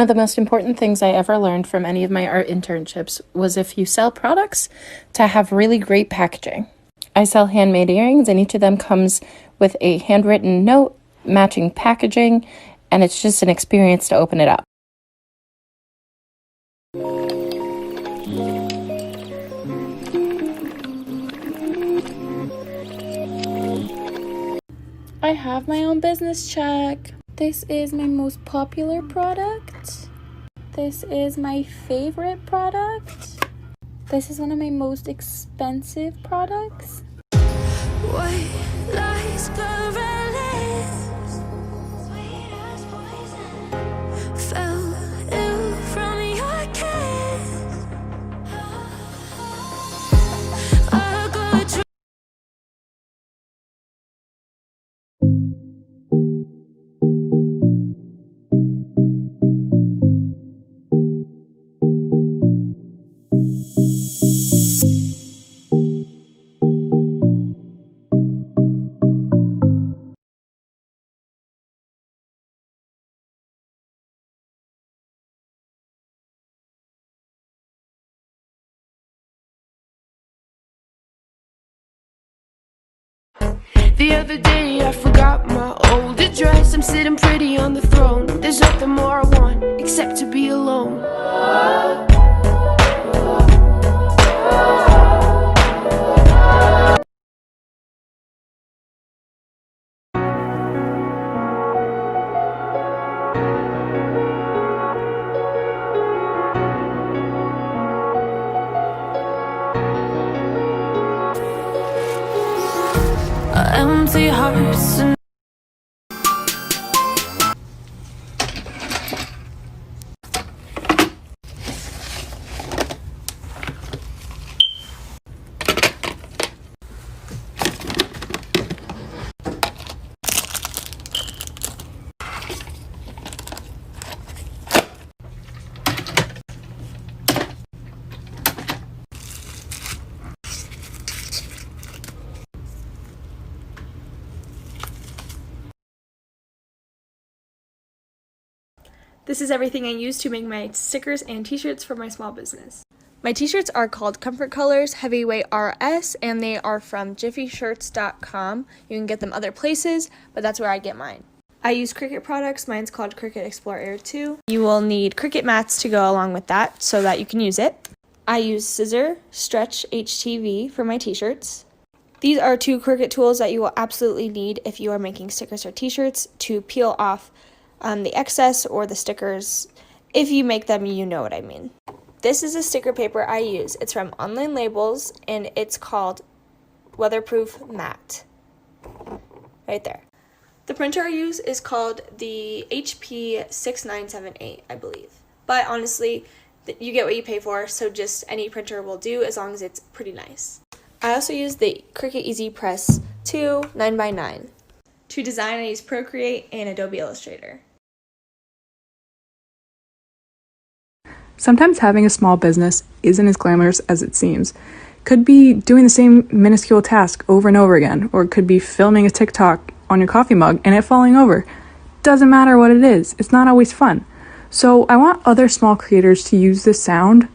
of the most important things I ever learned from any of my art internships was if you sell products, to have really great packaging. I sell handmade earrings, and each of them comes with a handwritten note, matching packaging, and it's just an experience to open it up. I have my own business check. This is my most popular product. This is my favorite product. This is one of my most expensive products. White lies perilous, sweet as poison, fell ill from your kiss. I got you. The other day I forgot my old address. I'm sitting pretty on the throne. There's nothing more I want except to be alone. Empty hearts and This is everything I use to make my stickers and t-shirts for my small business. My t-shirts are called Comfort Colors Heavyweight RS, and they are from jiffyshirts.com. You can get them other places, but that's where I get mine. I use Cricut products. Mine's called Cricut Explore Air 2. You will need Cricut mats to go along with that so that you can use it. I use Scissor Stretch HTV for my t-shirts. These are two Cricut tools that you will absolutely need if you are making stickers or t-shirts to peel off the excess or the stickers. If you make them, you know what I mean. This is a sticker paper I use. It's from Online Labels, and it's called Weatherproof Matte. Right there. The printer I use is called the HP 6978, I believe. But honestly, you get what you pay for, so just any printer will do as long as it's pretty nice. I also use the Cricut Easy Press 2 9x9. To design, I use Procreate and Adobe Illustrator. Sometimes having a small business isn't as glamorous as it seems. Could be doing the same minuscule task over and over again, or it could be filming a TikTok on your coffee mug and it falling over. Doesn't matter what it is, it's not always fun. So I want other small creators to use this sound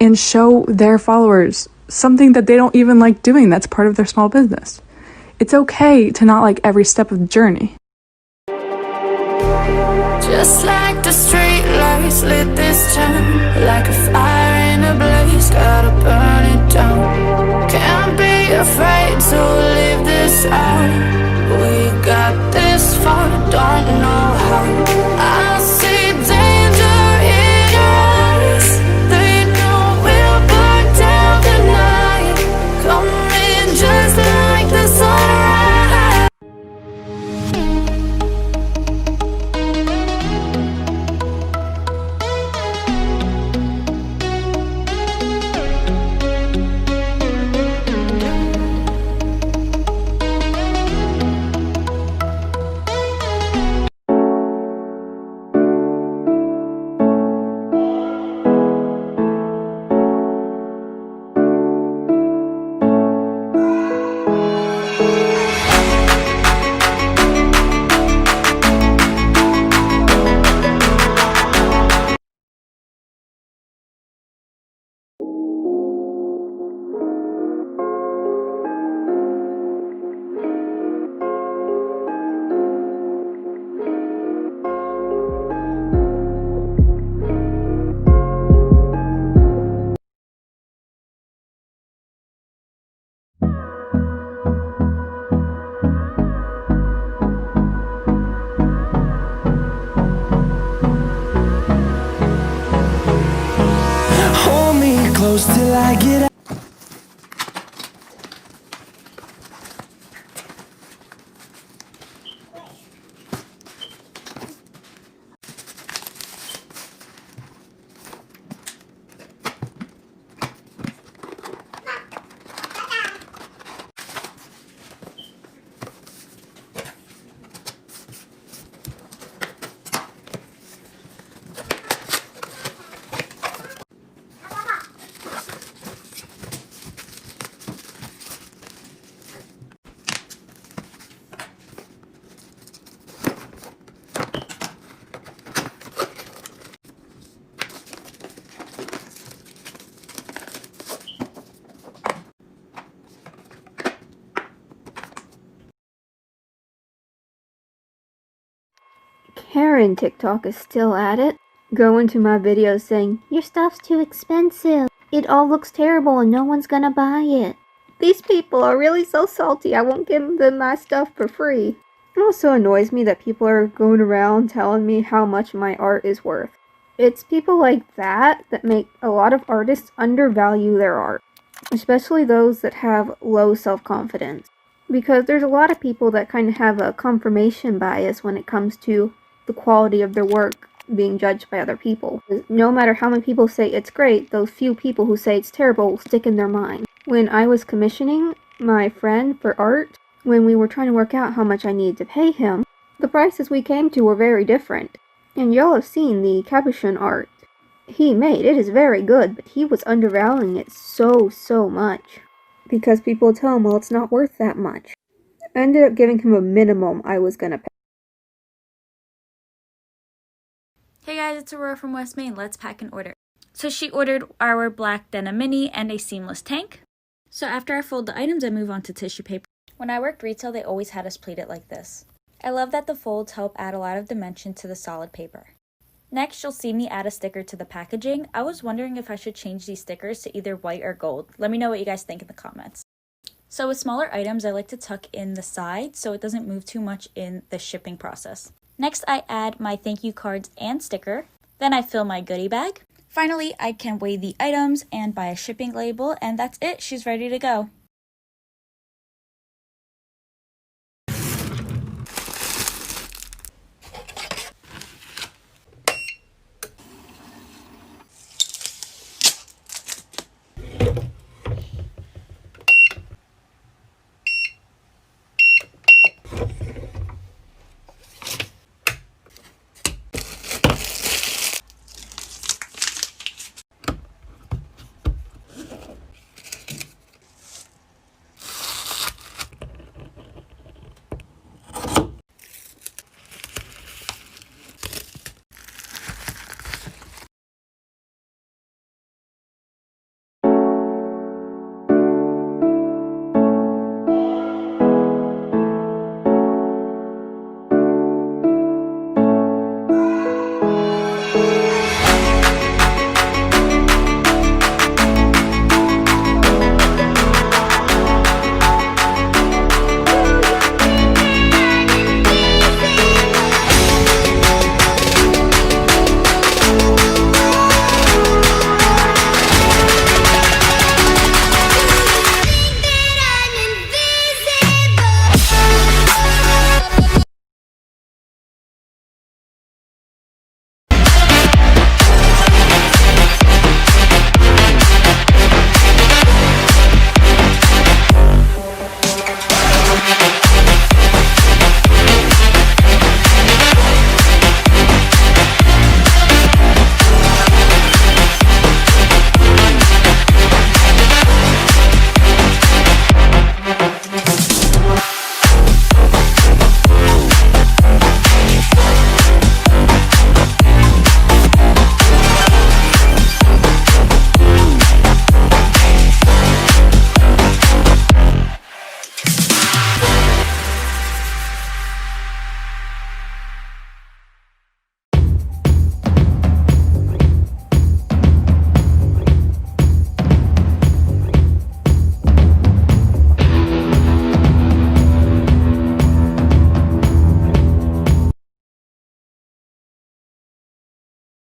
and show their followers something that they don't even like doing that's part of their small business. It's okay to not like every step of the journey. just like the street lights lit this town, like a fire in a blaze, gotta burn it down. Can't be afraid to leave this out. We got this far, don't know how. I see danger in your eyes. They know we'll burn down the night. Coming just like the sunrise. close till I get out. Karen TikTok is still at it. Go into my videos saying, your stuff's too expensive. It all looks terrible and no one's gonna buy it. These people are really so salty I won't give them my stuff for free. It also annoys me that people are going around telling me how much my art is worth. It's people like that that make a lot of artists undervalue their art, especially those that have low self-confidence. Because there's a lot of people that kind of have a confirmation bias when it comes to the quality of their work being judged by other people. No matter how many people say it's great, those few people who say it's terrible will stick in their mind. When I was commissioning my friend for art, when we were trying to work out how much I needed to pay him, the prices we came to were very different. And y'all have seen the capuchin art he made. It is very good, but he was undervaluing it so much. Because people tell him, well, it's not worth that much. I ended up giving him a minimum I was gonna pay. Hey guys, it's Aurora from West Main. Let's pack an order. So she ordered our black denim mini and a seamless tank. So after I fold the items, I move on to tissue paper. When I worked retail, they always had us plate it like this. I love that the folds help add a lot of dimension to the solid paper. Next, you'll see me add a sticker to the packaging. I was wondering if I should change these stickers to either white or gold. Let me know what you guys think in the comments. So with smaller items, I like to tuck in the side so it doesn't move too much in the shipping process. Next, I add my thank you cards and sticker. Then I fill my goodie bag. Finally, I can weigh the items and buy a shipping label, and that's it. She's ready to go.